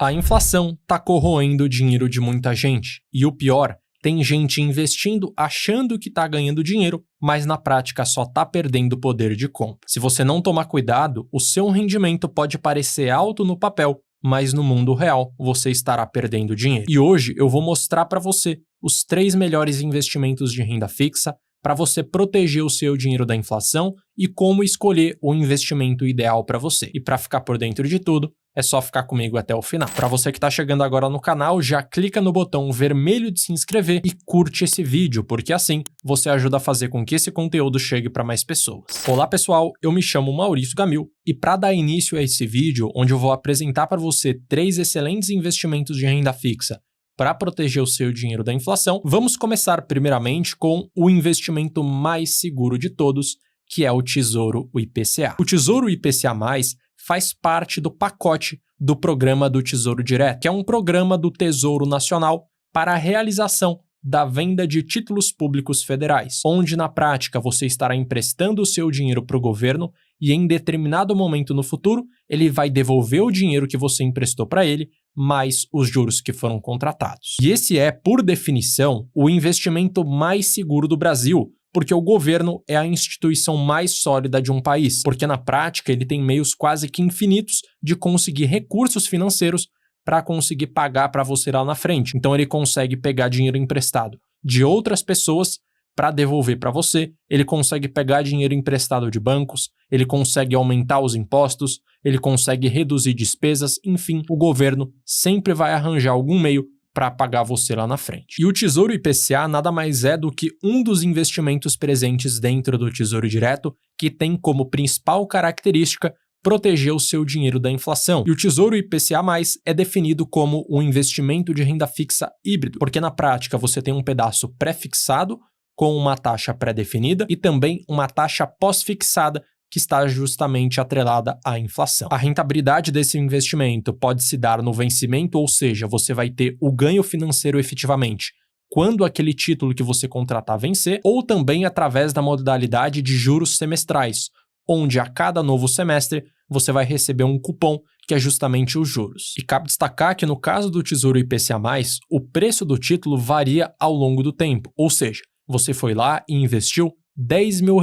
A inflação está corroendo o dinheiro de muita gente. E o pior, tem gente investindo achando que está ganhando dinheiro, mas na prática só está perdendo poder de compra. Se você não tomar cuidado, o seu rendimento pode parecer alto no papel, mas no mundo real você estará perdendo dinheiro. E hoje eu vou mostrar para você os 3 melhores investimentos de renda fixa para você proteger o seu dinheiro da inflação e como escolher o investimento ideal para você. E para ficar por dentro de tudo, é só ficar comigo até o final. Para você que está chegando agora no canal, já clica no botão vermelho de se inscrever e curte esse vídeo, porque assim você ajuda a fazer com que esse conteúdo chegue para mais pessoas. Olá pessoal, eu me chamo Maurício Gamil e para dar início a esse vídeo, onde eu vou apresentar para você 3 excelentes investimentos de renda fixa para proteger o seu dinheiro da inflação, vamos começar primeiramente com o investimento mais seguro de todos, que é o Tesouro IPCA. O Tesouro IPCA+, faz parte do pacote do Programa do Tesouro Direto, que é um programa do Tesouro Nacional para a realização da venda de títulos públicos federais, onde na prática você estará emprestando o seu dinheiro para o governo e em determinado momento no futuro ele vai devolver o dinheiro que você emprestou para ele, mais os juros que foram contratados. E esse é, por definição, o investimento mais seguro do Brasil, porque o governo é a instituição mais sólida de um país, porque na prática ele tem meios quase que infinitos de conseguir recursos financeiros para conseguir pagar para você lá na frente. Então ele consegue pegar dinheiro emprestado de outras pessoas para devolver para você, ele consegue pegar dinheiro emprestado de bancos, ele consegue aumentar os impostos, ele consegue reduzir despesas, enfim, o governo sempre vai arranjar algum meio para pagar você lá na frente. E o Tesouro IPCA nada mais é do que um dos investimentos presentes dentro do Tesouro Direto que tem como principal característica proteger o seu dinheiro da inflação. E o Tesouro IPCA+, é definido como um investimento de renda fixa híbrido, porque na prática você tem um pedaço pré-fixado com uma taxa pré-definida e também uma taxa pós-fixada que está justamente atrelada à inflação. A rentabilidade desse investimento pode se dar no vencimento, ou seja, você vai ter o ganho financeiro efetivamente quando aquele título que você contratar vencer, ou também através da modalidade de juros semestrais, onde a cada novo semestre você vai receber um cupom que é justamente os juros. E cabe destacar que no caso do Tesouro IPCA+, o preço do título varia ao longo do tempo, ou seja, você foi lá e investiu R$10 mil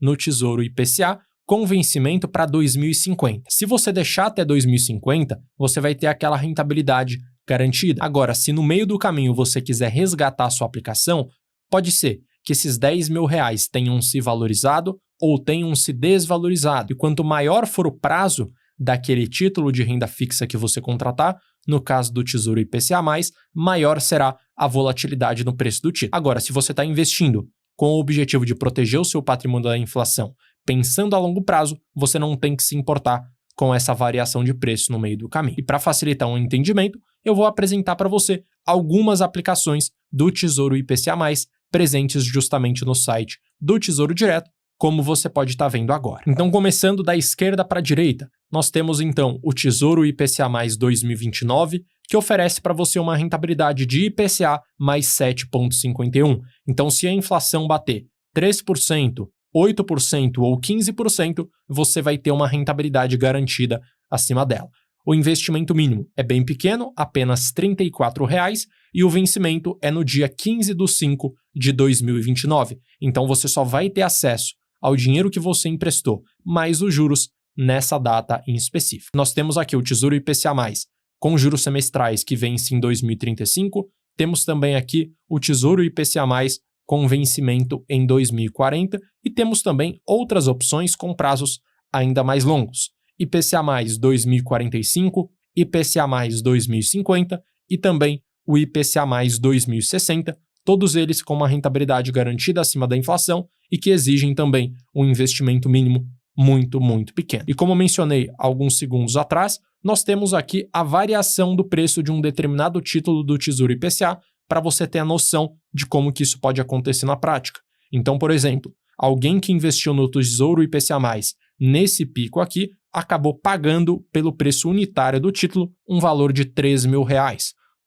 no Tesouro IPCA com vencimento para 2050. Se você deixar até 2050, você vai ter aquela rentabilidade garantida. Agora, se no meio do caminho você quiser resgatar a sua aplicação, pode ser que esses R$10 mil tenham se valorizado ou tenham se desvalorizado. E quanto maior for o prazo daquele título de renda fixa que você contratar, no caso do Tesouro IPCA+, maior será a volatilidade no preço do título. Agora, se você está investindo com o objetivo de proteger o seu patrimônio da inflação, pensando a longo prazo, você não tem que se importar com essa variação de preço no meio do caminho. E para facilitar um entendimento, eu vou apresentar para você algumas aplicações do Tesouro IPCA+, presentes justamente no site do Tesouro Direto, como você pode estar vendo agora. Então, começando da esquerda para a direita, nós temos então o Tesouro IPCA+ 2029, que oferece para você uma rentabilidade de IPCA mais 7,51. Então, se a inflação bater 3%, 8% ou 15%, você vai ter uma rentabilidade garantida acima dela. O investimento mínimo é bem pequeno, apenas R$ 34,00, e o vencimento é no dia 15/5 de 2029. Então, você só vai ter acesso ao dinheiro que você emprestou, mais os juros nessa data em específico. Nós temos aqui o Tesouro IPCA+, com juros semestrais que vence em 2035. Temos também aqui o Tesouro IPCA+, com vencimento em 2040. E temos também outras opções com prazos ainda mais longos. IPCA+, 2045, IPCA+, 2050 e também o IPCA+, 2060, todos eles com uma rentabilidade garantida acima da inflação e que exigem também um investimento mínimo muito, muito pequeno. E como mencionei alguns segundos atrás, nós temos aqui a variação do preço de um determinado título do Tesouro IPCA para você ter a noção de como que isso pode acontecer na prática. Então, por exemplo, alguém que investiu no Tesouro IPCA+, nesse pico aqui, acabou pagando pelo preço unitário do título um valor de R$3 mil.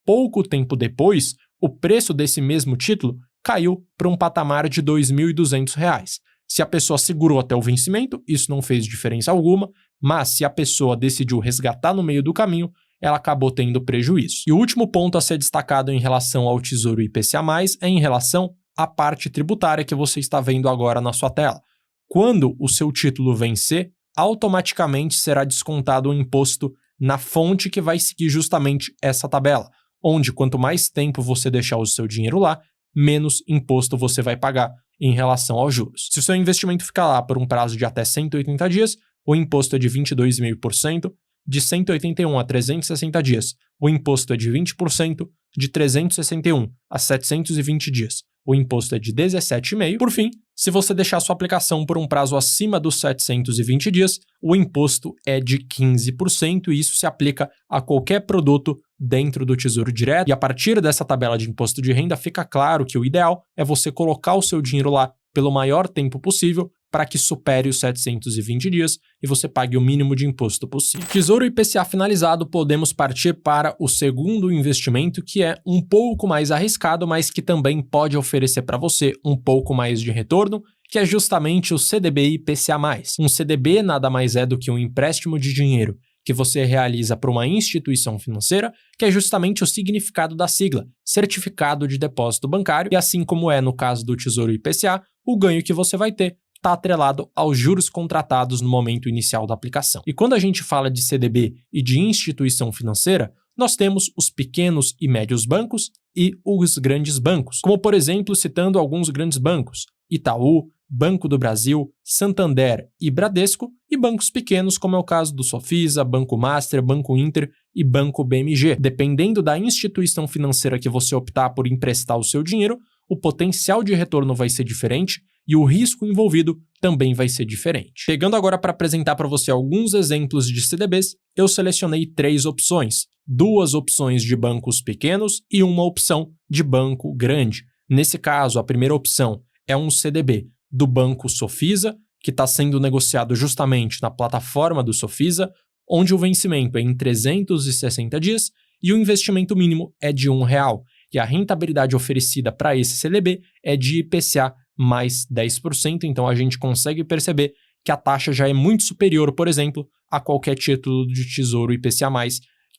Pouco tempo depois, o preço desse mesmo título caiu para um patamar de R$ 2.200. Se a pessoa segurou até o vencimento, isso não fez diferença alguma, mas se a pessoa decidiu resgatar no meio do caminho, ela acabou tendo prejuízo. E o último ponto a ser destacado em relação ao Tesouro IPCA+, é em relação à parte tributária que você está vendo agora na sua tela. Quando o seu título vencer, automaticamente será descontado o imposto na fonte que vai seguir justamente essa tabela, onde quanto mais tempo você deixar o seu dinheiro lá, menos imposto você vai pagar em relação aos juros. Se o seu investimento ficar lá por um prazo de até 180 dias, o imposto é de 22,5%, de 181 a 360 dias, o imposto é de 20%, de 361 a 720 dias, o imposto é de 17,5%. Por fim, se você deixar sua aplicação por um prazo acima dos 720 dias, o imposto é de 15% e isso se aplica a qualquer produto dentro do Tesouro Direto. E a partir dessa tabela de imposto de renda, fica claro que o ideal é você colocar o seu dinheiro lá pelo maior tempo possível para que supere os 720 dias e você pague o mínimo de imposto possível. Tesouro IPCA finalizado, podemos partir para o segundo investimento, que é um pouco mais arriscado, mas que também pode oferecer para você um pouco mais de retorno, que é justamente o CDB IPCA+. Um CDB nada mais é do que um empréstimo de dinheiro que você realiza para uma instituição financeira, que é justamente o significado da sigla, Certificado de Depósito Bancário, e assim como é no caso do Tesouro IPCA, o ganho que você vai ter está atrelado aos juros contratados no momento inicial da aplicação. E quando a gente fala de CDB e de instituição financeira, nós temos os pequenos e médios bancos e os grandes bancos, como por exemplo, citando alguns grandes bancos, Itaú, Banco do Brasil, Santander e Bradesco, e bancos pequenos como é o caso do Sofisa, Banco Master, Banco Inter e Banco BMG. Dependendo da instituição financeira que você optar por emprestar o seu dinheiro, o potencial de retorno vai ser diferente e o risco envolvido também vai ser diferente. Pegando agora para apresentar para você alguns exemplos de CDBs, eu selecionei 3 opções, 2 opções de bancos pequenos e uma opção de banco grande. Nesse caso, a primeira opção é um CDB do Banco Sofisa, que está sendo negociado justamente na plataforma do Sofisa, onde o vencimento é em 360 dias e o investimento mínimo é de R$1. E a rentabilidade oferecida para esse CDB é de IPCA mais 10%, então a gente consegue perceber que a taxa já é muito superior, por exemplo, a qualquer título de Tesouro IPCA+,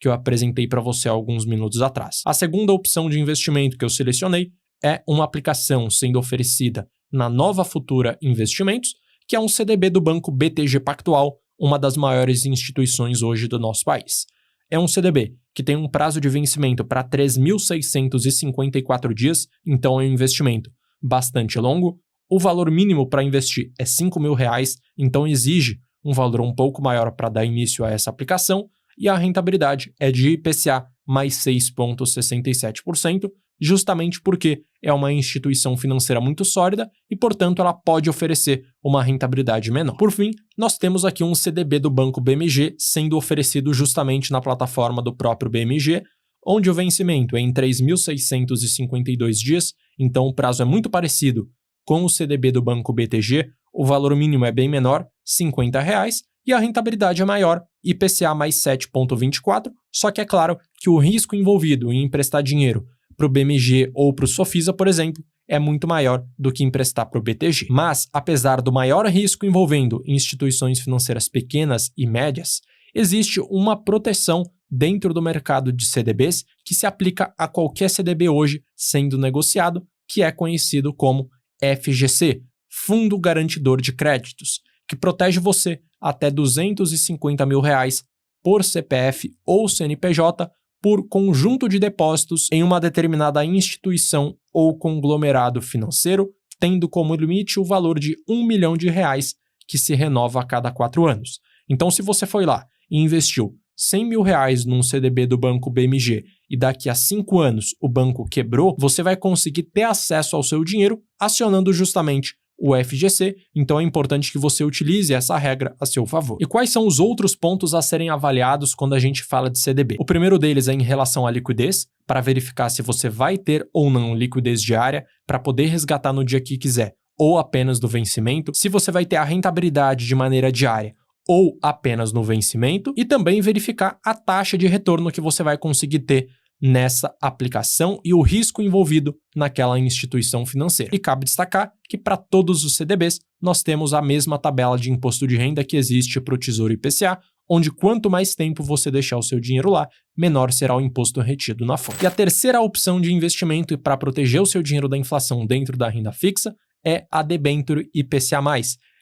que eu apresentei para você há alguns minutos atrás. A segunda opção de investimento que eu selecionei é uma aplicação sendo oferecida na Nova Futura Investimentos, que é um CDB do Banco BTG Pactual, uma das maiores instituições hoje do nosso país. É um CDB que tem um prazo de vencimento para 3.654 dias, então é um investimento bastante longo. O valor mínimo para investir é R$5.000, então exige um valor um pouco maior para dar início a essa aplicação, e a rentabilidade é de IPCA mais 6,67%, justamente porque é uma instituição financeira muito sólida e, portanto, ela pode oferecer uma rentabilidade menor. Por fim, nós temos aqui um CDB do Banco BMG sendo oferecido justamente na plataforma do próprio BMG, onde o vencimento é em 3.652 dias, então o prazo é muito parecido com o CDB do Banco BTG, o valor mínimo é bem menor, R$50, e a rentabilidade é maior, IPCA mais 7,24%, só que é claro que o risco envolvido em emprestar dinheiro para o BMG ou para o Sofisa, por exemplo, é muito maior do que emprestar para o BTG. Mas, apesar do maior risco envolvendo instituições financeiras pequenas e médias, existe uma proteção dentro do mercado de CDBs que se aplica a qualquer CDB hoje sendo negociado, que é conhecido como FGC, Fundo Garantidor de Créditos, que protege você até R$250 mil por CPF ou CNPJ por conjunto de depósitos em uma determinada instituição ou conglomerado financeiro, tendo como limite o valor de R$1 milhão, que se renova a cada 4 anos. Então, se você foi lá e investiu R$100 mil num CDB do Banco BMG e daqui a 5 anos o banco quebrou, você vai conseguir ter acesso ao seu dinheiro acionando justamente o FGC, então é importante que você utilize essa regra a seu favor. E quais são os outros pontos a serem avaliados quando a gente fala de CDB? O primeiro deles é em relação à liquidez, para verificar se você vai ter ou não liquidez diária para poder resgatar no dia que quiser ou apenas do vencimento, se você vai ter a rentabilidade de maneira diária ou apenas no vencimento, e também verificar a taxa de retorno que você vai conseguir ter nessa aplicação e o risco envolvido naquela instituição financeira. E cabe destacar que para todos os CDBs nós temos a mesma tabela de imposto de renda que existe para o Tesouro IPCA, onde quanto mais tempo você deixar o seu dinheiro lá, menor será o imposto retido na fonte. E a terceira opção de investimento para proteger o seu dinheiro da inflação dentro da renda fixa é a debênture IPCA+,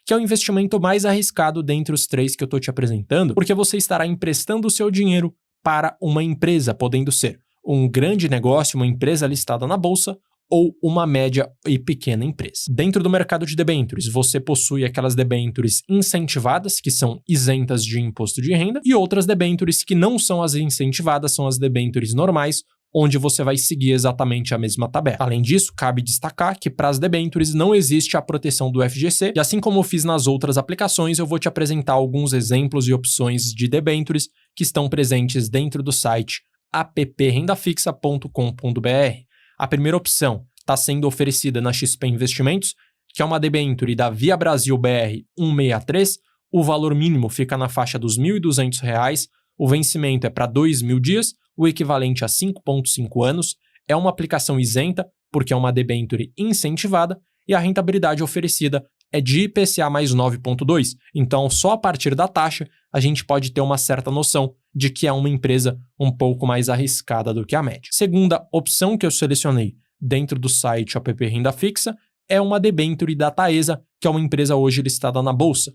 que é o investimento mais arriscado dentre os três que eu estou te apresentando, porque você estará emprestando o seu dinheiro para uma empresa, podendo ser um grande negócio, uma empresa listada na bolsa, ou uma média e pequena empresa. Dentro do mercado de debêntures, você possui aquelas debêntures incentivadas, que são isentas de imposto de renda, e outras debêntures que não são as incentivadas, são as debêntures normais, onde você vai seguir exatamente a mesma tabela. Além disso, cabe destacar que para as debêntures não existe a proteção do FGC, e assim como eu fiz nas outras aplicações, eu vou te apresentar alguns exemplos e opções de debêntures que estão presentes dentro do site apprendafixa.com.br. A primeira opção está sendo oferecida na XP Investimentos, que é uma debênture da Via Brasil BR 163. O valor mínimo fica na faixa dos R$ 1.200, o vencimento é para 2.000 dias, o equivalente a 5,5 anos. É uma aplicação isenta, porque é uma debênture incentivada, e a rentabilidade oferecida é de IPCA mais 9,2. Então, só a partir da taxa, a gente pode ter uma certa noção de que é uma empresa um pouco mais arriscada do que a média. Segunda opção que eu selecionei dentro do site App Renda Fixa é uma debênture da Taesa, que é uma empresa hoje listada na bolsa.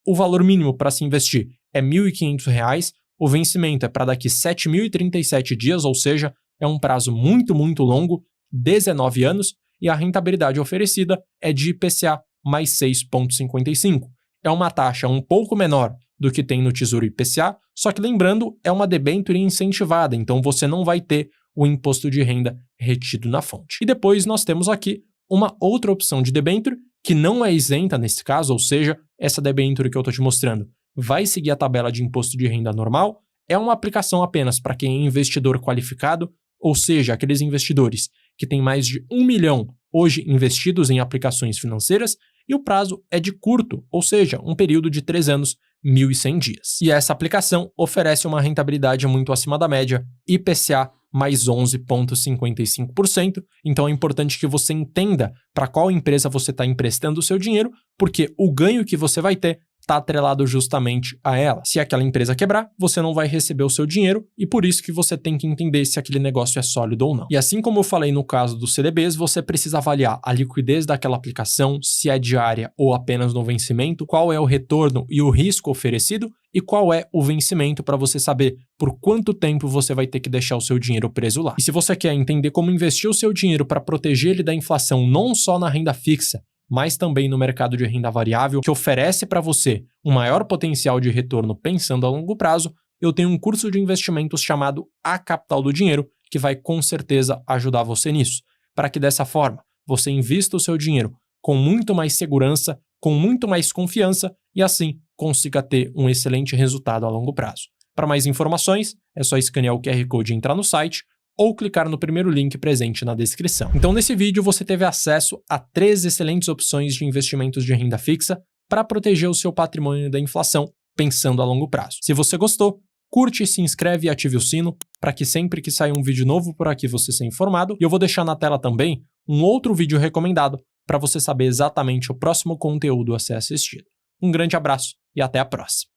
O valor mínimo para se investir é R$ 1.500, o vencimento é para daqui 7.037 dias, ou seja, é um prazo muito longo, 19 anos, e a rentabilidade oferecida é de IPCA mais 6,55. É uma taxa um pouco menor do que tem no Tesouro IPCA, só que lembrando, é uma debênture incentivada, então você não vai ter o imposto de renda retido na fonte. E depois nós temos aqui uma outra opção de debênture, que não é isenta nesse caso, ou seja, essa debênture que eu estou te mostrando vai seguir a tabela de imposto de renda normal, é uma aplicação apenas para quem é investidor qualificado, ou seja, aqueles investidores que têm mais de 1 milhão hoje investidos em aplicações financeiras, e o prazo é de curto, ou seja, um período de 3 anos, 1.100 dias. E essa aplicação oferece uma rentabilidade muito acima da média, IPCA mais 11,55%, então é importante que você entenda para qual empresa você está emprestando o seu dinheiro, porque o ganho que você vai ter está atrelado justamente a ela. Se aquela empresa quebrar, você não vai receber o seu dinheiro e por isso que você tem que entender se aquele negócio é sólido ou não. E assim como eu falei no caso dos CDBs, você precisa avaliar a liquidez daquela aplicação, se é diária ou apenas no vencimento, qual é o retorno e o risco oferecido e qual é o vencimento para você saber por quanto tempo você vai ter que deixar o seu dinheiro preso lá. E se você quer entender como investir o seu dinheiro para proteger ele da inflação não só na renda fixa, mas também no mercado de renda variável, que oferece para você um maior potencial de retorno pensando a longo prazo, eu tenho um curso de investimentos chamado A Capital do Dinheiro, que vai com certeza ajudar você nisso, para que dessa forma você invista o seu dinheiro com muito mais segurança, com muito mais confiança e assim consiga ter um excelente resultado a longo prazo. Para mais informações, é só escanear o QR Code e entrar no site, ou clicar no primeiro link presente na descrição. Então, nesse vídeo, você teve acesso a 3 excelentes opções de investimentos de renda fixa para proteger o seu patrimônio da inflação, pensando a longo prazo. Se você gostou, curte, se inscreve e ative o sino para que sempre que sair um vídeo novo por aqui você seja informado. E eu vou deixar na tela também um outro vídeo recomendado para você saber exatamente o próximo conteúdo a ser assistido. Um grande abraço e até a próxima!